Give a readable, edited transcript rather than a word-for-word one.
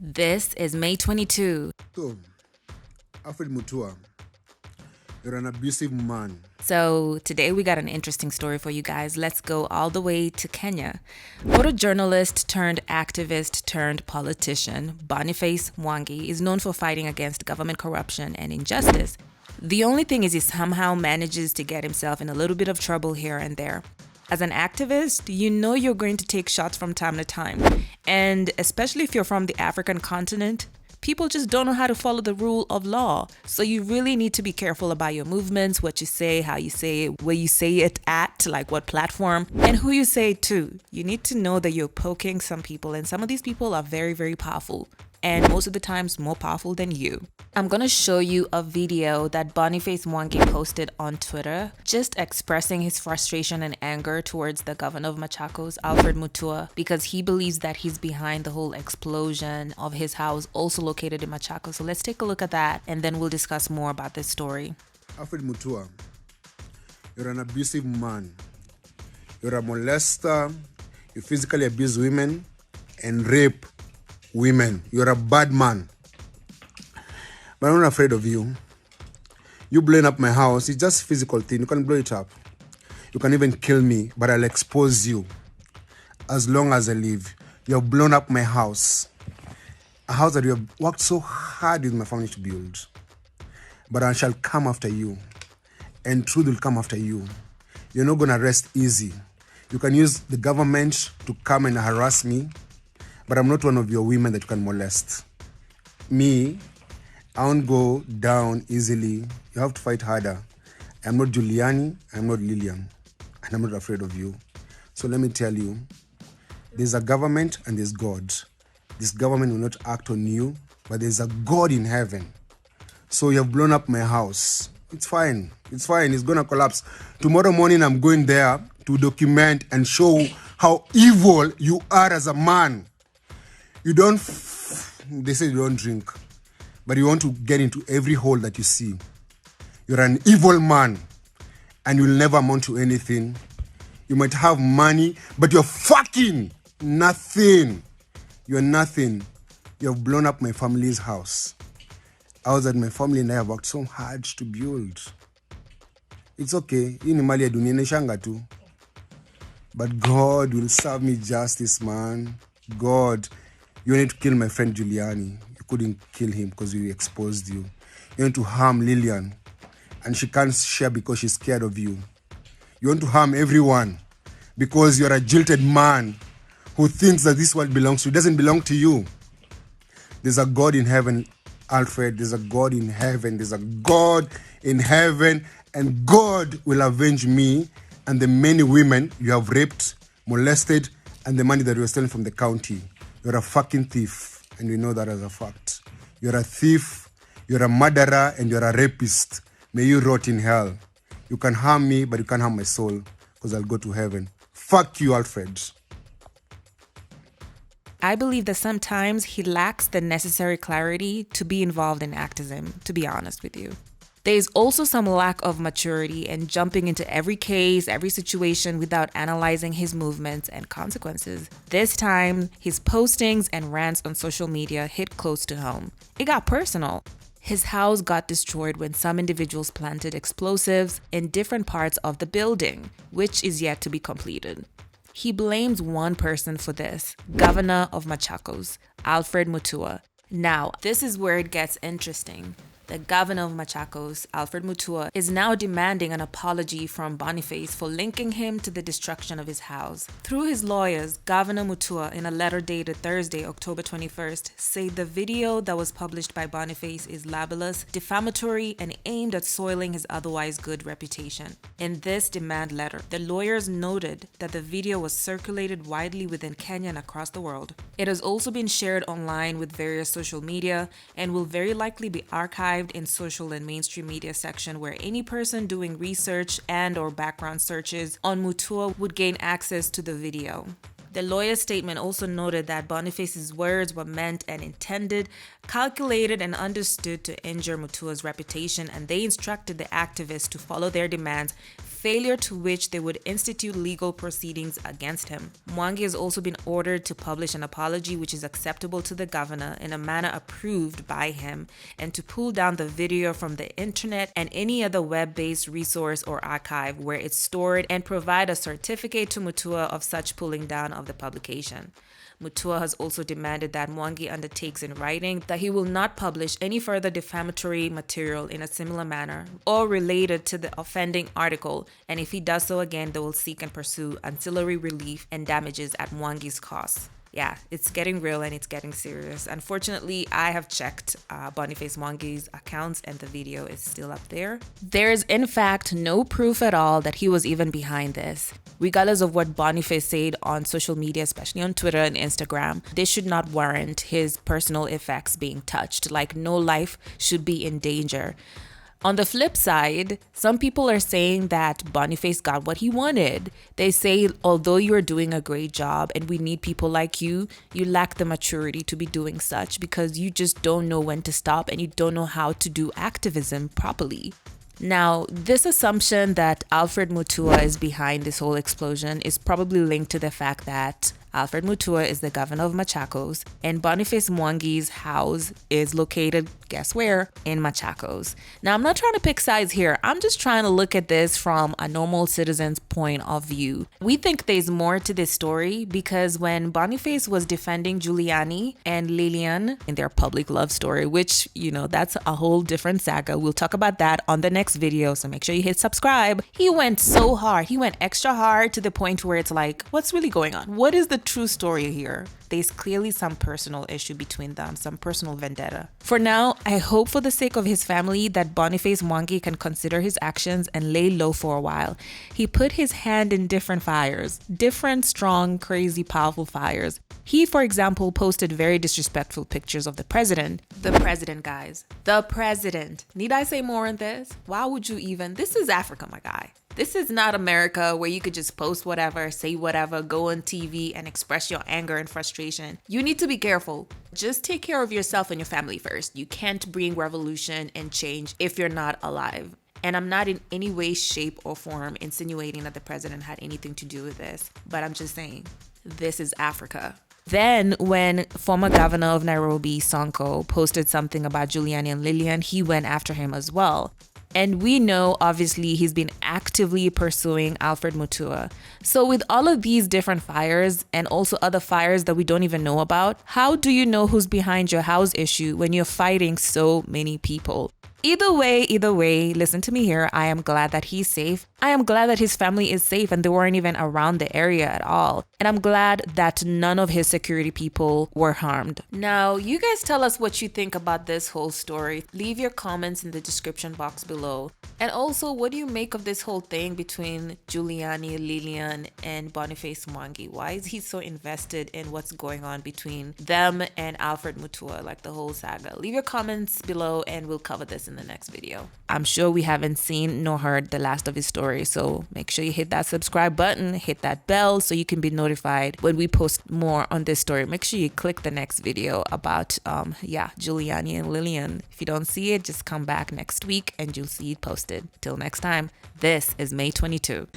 This is May 22. So, Alfred Mutua, you're an abusive man. So today we got an interesting story for you guys. Let's go all the way to Kenya. Photojournalist turned activist turned politician Boniface Mwangi is known for fighting against government corruption and injustice. The only thing is he somehow manages to get himself in a little bit of trouble here and there. As an activist, you know you're going to take shots from time to time. And especially if you're from the African continent, people just don't know how to follow the rule of law. So you really need to be careful about your movements, what you say, how you say it, where you say it at, like what platform, and who you say it to. You need to know that you're poking some people, and some of these people are very, very powerful. And most of the times more powerful than you. I'm gonna show you a video that Boniface Mwangi posted on Twitter, just expressing his frustration and anger towards the governor of Machakos, Alfred Mutua, because he believes that he's behind the whole explosion of his house, also located in Machakos. So let's take a look at that, and then we'll discuss more about this story. Alfred Mutua, you're an abusive man. You're a molester. You physically abuse women and rape women. You're a bad man. But I'm not afraid of you. You blowing up my house, it's just physical thing. You can blow it up. You can even kill me, but I'll expose you. As long as I live, you have blown up my house. A house that you have worked so hard with my family to build. But I shall come after you. And truth will come after you. You're not going to rest easy. You can use the government to come and harass me, but I'm not one of your women that you can molest. Me, I won't go down easily. You have to fight harder. I'm not Giuliani, I'm not Lillian, and I'm not afraid of you. So let me tell you, there's a government and there's God. This government will not act on you, but there's a God in heaven. So you have blown up my house. It's fine. It's fine. It's going to collapse. Tomorrow morning, I'm going there to document and show how evil you are as a man. You don't, they say you don't drink, but you want to get into every hole that you see. You're an evil man and you'll never amount to anything. You might have money, but you're fucking nothing. You're nothing. You have blown up my family's house. I was at my family and I have worked so hard to build. It's okay. Hii ni mali ya dunia inaishanga tu. But God will serve me justice, man. God. You wanted to kill my friend Giuliani. You couldn't kill him because we exposed you. You want to harm Lillian. And she can't share because she's scared of you. You want to harm everyone because you're a jilted man who thinks that this world belongs to you. It doesn't belong to you. There's a God in heaven, Alfred. There's a God in heaven. There's a God in heaven. And God will avenge me and the many women you have raped, molested, and the money that you were stealing from the county. You're a fucking thief, and we know that as a fact. You're a thief, you're a murderer, and you're a rapist. May you rot in hell. You can harm me, but you can't harm my soul, because I'll go to heaven. Fuck you, Alfred. I believe that sometimes he lacks the necessary clarity to be involved in activism, to be honest with you. There is also some lack of maturity and jumping into every case, every situation without analyzing his movements and consequences. This time, his postings and rants on social media hit close to home. It got personal. His house got destroyed when some individuals planted explosives in different parts of the building, which is yet to be completed. He blames one person for this, Governor of Machakos, Alfred Mutua. Now, this is where it gets interesting. The governor of Machakos, Alfred Mutua, is now demanding an apology from Boniface for linking him to the destruction of his house. Through his lawyers, Governor Mutua, in a letter dated Thursday, October 21st, said the video that was published by Boniface is libelous, defamatory, and aimed at soiling his otherwise good reputation. In this demand letter, the lawyers noted that the video was circulated widely within Kenya and across the world. It has also been shared online with various social media and will very likely be archived in social and mainstream media section where any person doing research and or background searches on Mutua would gain access to the video. The lawyer's statement also noted that Boniface's words were meant and intended, calculated, and understood to injure Mutua's reputation, and they instructed the activists to follow their demands, failure to which they would institute legal proceedings against him. Mwangi has also been ordered to publish an apology which is acceptable to the governor in a manner approved by him, and to pull down the video from the internet and any other web-based resource or archive where it's stored, and provide a certificate to Mutua of such pulling down of the publication. Mutua has also demanded that Mwangi undertakes in writing that he will not publish any further defamatory material in a similar manner or related to the offending article, and if he does so again, they will seek and pursue ancillary relief and damages at Mwangi's cost. Yeah, it's getting real and it's getting serious. Unfortunately, I have checked Boniface Mwangi's accounts and the video is still up there. There's in fact no proof at all that he was even behind this. Regardless of what Boniface said on social media, especially on Twitter and Instagram, this should not warrant his personal effects being touched. Like, no life should be in danger. On the flip side, some people are saying that Boniface got what he wanted. They say, although you're doing a great job and we need people like you, you lack the maturity to be doing such because you just don't know when to stop and you don't know how to do activism properly. Now, this assumption that Alfred Mutua is behind this whole explosion is probably linked to the fact that Alfred Mutua is the governor of Machakos, and Boniface Mwangi's house is located, guess where? In Machakos. Now, I'm not trying to pick sides here. I'm just trying to look at this from a normal citizen's point of view. We think there's more to this story because when Boniface was defending Giuliani and Lillian in their public love story, which, you know, that's a whole different saga. We'll talk about that on the next video, so make sure you hit subscribe. He went so hard. He went extra hard to the point where it's like, what's really going on? What is the true story here? There's clearly some personal issue between them, some personal vendetta. For now, I hope for the sake of his family that Boniface Mwangi can consider his actions and lay low for a while. He put his hand in different fires, different, strong, crazy, powerful fires. He, for example, posted very disrespectful pictures of the president. The president, guys. The president. Need I say more on this? Why would you even? This is Africa, my guy. This is not America where you could just post whatever, say whatever, go on TV and express your anger and frustration. You need to be careful. Just take care of yourself and your family first. You can't bring revolution and change if you're not alive. And I'm not in any way, shape, or form insinuating that the president had anything to do with this, but I'm just saying, this is Africa. Then when former governor of Nairobi, Sonko, posted something about Giuliani and Lillian, he went after him as well. And we know, obviously, he's been actively pursuing Alfred Mutua. So with all of these different fires and also other fires that we don't even know about, how do you know who's behind your house issue when you're fighting so many people? Either way, listen to me here. I am glad that he's safe. I am glad that his family is safe and they weren't even around the area at all. And I'm glad that none of his security people were harmed. Now, you guys tell us what you think about this whole story. Leave your comments in the description box below. And also, what do you make of this whole thing between Giuliani, Lillian, and Boniface Mwangi? Why is he so invested in what's going on between them and Alfred Mutua, like the whole saga? Leave your comments below and we'll cover this in the next video. I'm sure we haven't seen nor heard the last of his story, so make sure you hit that subscribe button, hit that bell so you can be notified when we post more on this story. Make sure you click the next video about Giuliani and Lillian. If you don't see it, just come back next week and you'll see it posted. Till next time, this is May 22.